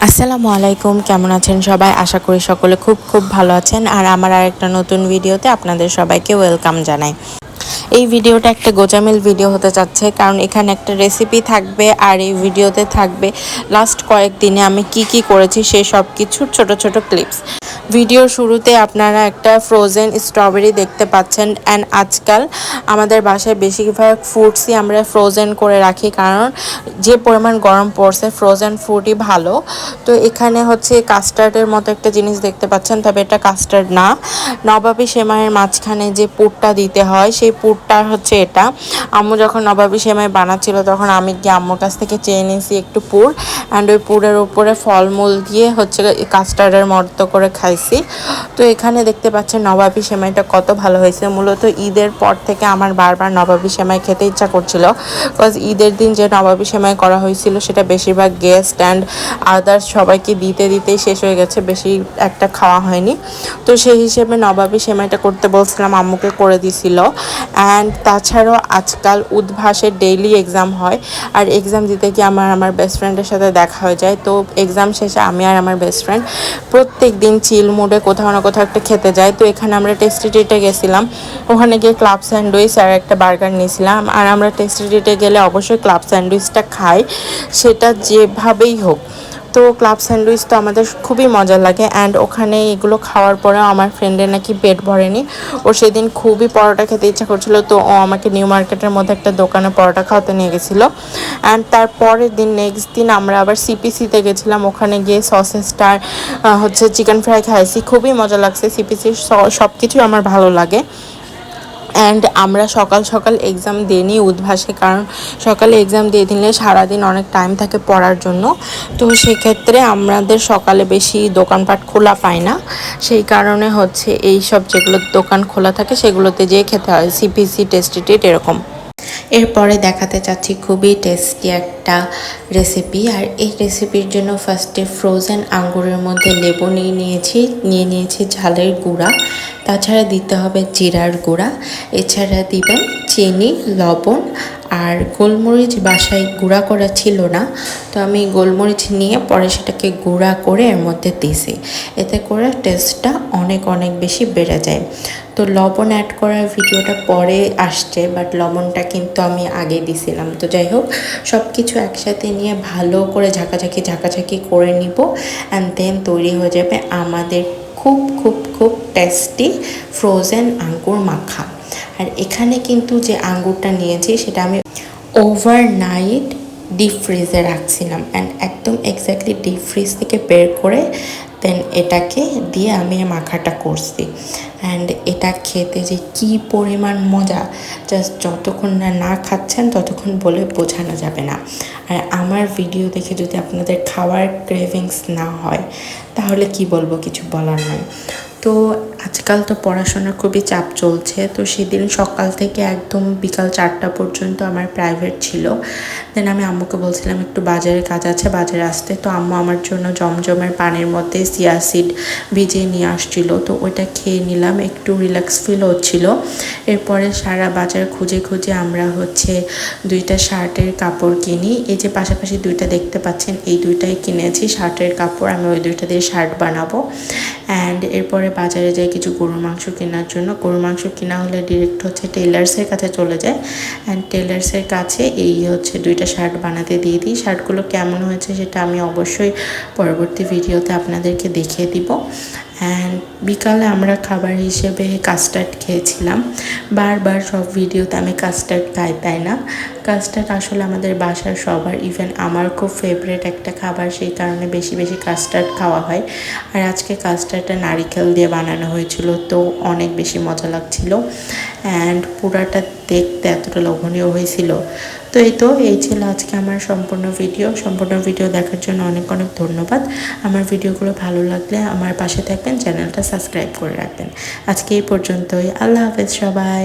আসসালামু আলাইকুম, কেমন আছেন সবাই? আশা করি সকলে খুব খুব ভালো আছেন। আর আমার আরেকটা নতুন ভিডিওতে আপনাদের সবাইকে ওয়েলকাম জানাই। এই ভিডিওটা একটা গোজামিল ভিডিও হতে যাচ্ছে, কারণ এখানে একটা রেসিপি থাকবে আর এই ভিডিওতে থাকবে লাস্ট কয়েকদিনে আমি কি কি করেছি সেই সব কিছুর ছোট ছোট ক্লিপস। ভিডিওর শুরুতে আপনারা একটা ফ্রোজেন স্ট্রবেরি দেখতে পাচ্ছেন। অ্যান্ড আজকাল আমাদের বাসায় বেশিরভাগ ফ্রুটসই আমরা ফ্রোজেন করে রাখি, কারণ যে পরিমাণ গরম পড়ছে ফ্রোজেন ফ্রুটই ভালো। তো এখানে হচ্ছে কাস্টার্ডের মতো একটা জিনিস দেখতে পাচ্ছেন, তবে এটা কাস্টার্ড না, নবাবী সেমাইয়ের মাঝখানে যে পুরটা দিতে হয় সেই পুরটা হচ্ছে এটা। আম্মু যখন নবাবী সেমাই বানাচ্ছিল তখন আমি গিয়ে আম্মুর কাছ থেকে চেয়ে নিয়েছি একটু পুর, অ্যান্ড ওই পুরের উপরে ফলমূল দিয়ে হচ্ছে কাস্টার্ডের মতো করে খাইছি। তো এখানে দেখতে পাচ্ছেন নবাবী সেমাইটা কত ভালো হয়েছে। মূলত ঈদের পর থেকে আমার বারবার নবাবী সেমাই খেতে ইচ্ছা করছিল, বিকজ ঈদের দিন যে নবাবী সেমাই করা হয়েছিল সেটা বেশিরভাগ গেস্ট অ্যান্ড আদার্স সবাইকে দিতেই শেষ হয়ে গেছে, বেশি একটা খাওয়া হয়নি। তো সেই হিসেবে নবাবী সেমাইটা করতে বলছিলাম, আম্মুকে করে দিছিল। অ্যান্ড তাছাড়াও আজকাল উদ্ভাসের ডেইলি এক্সাম হয়, আর এক্সাম দিতে গিয়ে আমার বেস্ট ফ্রেন্ডের সাথে দেখা হয়ে যায়। তো এক্সাম শেষে আমি আর আমার বেস্ট ফ্রেন্ড প্রত্যেক দিন চিল মুডে কোথাও না কোথাও একটা খেতে যাই। তো এখানে আমরা টেস্টি ট্রিটে গেছিলাম, ওখানে গিয়ে ক্লাব স্যান্ডউইচ আর একটা বার্গার নিয়েছিলাম। আর আমরা টেস্টি ট্রিটে গেলে অবশ্যই ক্লাব স্যান্ডউইচটা খাই, সেটা যেভাবেই হোক। তো ক্লাব স্যান্ডউইচ তো আমাদের খুবই মজা লাগে। অ্যান্ড ওখানে এগুলো খাওয়ার পরেও আমার ফ্রেন্ডের নাকি পেট ভরেনি, ও সেদিন খুবই পরোটা খেতে ইচ্ছা করছিল। তো ও আমাকে নিউ মার্কেটের মধ্যে একটা দোকানে পরোটা খাওয়াতে নিয়ে গেছিলো। অ্যান্ড তারপরের দিন নেক্সট দিন আমরা আবার সিপিসিতে গেছিলাম, ওখানে গিয়ে সসেসটার হচ্ছে চিকেন ফ্রাই খাইছি, খুবই মজা লাগছে। সিপিসির সব কিছুই আমার ভালো লাগে। অ্যান্ড আমরা সকাল সকাল এক্সাম দিয়ে নিই উদ্ভাসে, কারণ সকালে এক্সাম দিয়ে দিলে সারাদিন অনেক টাইম থাকে পড়ার জন্য। তো সেক্ষেত্রে আমাদের সকালে বেশি দোকানপাট খোলা পায় না, সেই কারণে হচ্ছে এই সব যেগুলো দোকান খোলা থাকে সেগুলোতে যেয়ে খেতে হয়, সিপিসি, টেস্টি ট্রিট এরকম। এরপরে দেখাতে চাচ্ছি খুবই টেস্টি একটা রেসিপি। আর এই রেসিপির জন্য ফার্স্টে ফ্রোজেন আঙ্গুরের মধ্যে লেবু নিয়ে নিয়েছি ঝালের গুঁড়া, তাছাড়া দিতে হবে জিরার গুঁড়া, এছাড়া দিবেন চিনি, লবণ আর গোলমরিচ। বাসায় গুঁড়া করা ছিল না, তো আমি গোলমরিচ নিয়ে পরে সেটাকে গুঁড়া করে এর মধ্যে দিয়েছি, এতে করে টেস্টটা অনেক অনেক বেশি বেড়ে যায়। তো লবণ অ্যাড করার ভিডিওটা পরে আসছে, বাট লবণটা কিন্তু আমি আগে দিছিলাম। তো যাই হোক, সব কিছু একসাথে নিয়ে ভালো করে ঝাঁকাঝাঁকি করে নিব, অ্যান্ড দেন তৈরি হয়ে যাবে আমাদের খুব খুব খুব টেস্টি ফ্রোজেন আঙ্গুর মাখা। আর এখানে কিন্তু যে আঙ্গুরটা নিয়েছি সেটা আমি ওভারনাইট ডিপ ফ্রিজে রাখছিলাম, অ্যান্ড একদম এক্স্যাক্টলি ডিপ ফ্রিজ থেকে বের করে দেন এটাকে দিয়ে আমি মাখাটা করছি। অ্যান্ড এটা খেতে যে কী পরিমাণ মজা, জাস্ট যতক্ষণ না খাচ্ছেন ততক্ষণ বলে বোঝানো যাবে না। আর আমার ভিডিও দেখে যদি আপনাদের খাওয়ার ক্রেভিংস না হয় তাহলে কি বলবো, কিছু বলার নয়। তো আজকাল তো পড়াশোনার খুবই চাপ চলছে, তো সেদিন সকাল থেকে একদম বিকাল 4টা পর্যন্ত আমার প্রাইভেট ছিল। দেন আমি আম্মুকে বলছিলাম একটু বাজারে কাজ আছে, বাজারে আসতে। তো আম্মু আমার জন্য জমজমের পানির মধ্যে চিয়া সিড ভিজিয়ে নিয়ে আসছিল, তো ওইটা খেয়ে নিলাম, একটু রিল্যাক্স ফিল হচ্ছিল। এরপরে সারা বাজার খুঁজে আমরা হচ্ছে 2টা শার্টের কাপড় কিনি। এই যে পাশাপাশি 2টা দেখতে পাচ্ছেন, এই 2টাই কিনেছি শার্টের কাপড়, আমি ওই 2টা দিয়ে শার্ট বানাবো। অ্যান্ড এরপরে বাজারে যাই কিছু গরুর মাংস কেনার জন্য। গরুর মাংস কেনা হলে ডিরেক্ট হচ্ছে টেলার্সের কাছে চলে যায়, অ্যান্ড টেলার্সের কাছে এই হচ্ছে 2টা শার্ট বানাতে দিয়ে দিই। শার্টগুলো কেমন হয়েছে সেটা আমি অবশ্যই পরবর্তী ভিডিওতে আপনাদেরকে দেখিয়ে দিব। অ্যান্ড বিকালে আমরা খাবার হিসেবে কাস্টার্ড খেয়েছিলাম। বারবার সব ভিডিওতে আমি কাস্টার্ড খাই, তাই না? কাস্টার্ড আসলে আমাদের বাসার সবার, ইভেন আমার খুব ফেভারিট একটা খাবার, সেই কারণে বেশি কাস্টার্ড খাওয়া হয়। আর আজকে কাস্টার্ডটা নারিকেল দিয়ে বানানো হয়েছিল, তো অনেক বেশি মজা লাগছিল। অ্যান্ড পুরাটা দেখতে এতটা লোভনীয় হয়েছিল। তো এই ছিল আজকে আমার সম্পূর্ণ ভিডিও দেখার জন্য অনেক অনেক ধন্যবাদ। আমার ভিডিওগুলো ভালো লাগলে আমার পাশে থাকবেন, চ্যানেলটা সাবস্ক্রাইব করে রাখবেন। আজকে এই পর্যন্তই, আল্লাহ হাফেজ সবাই।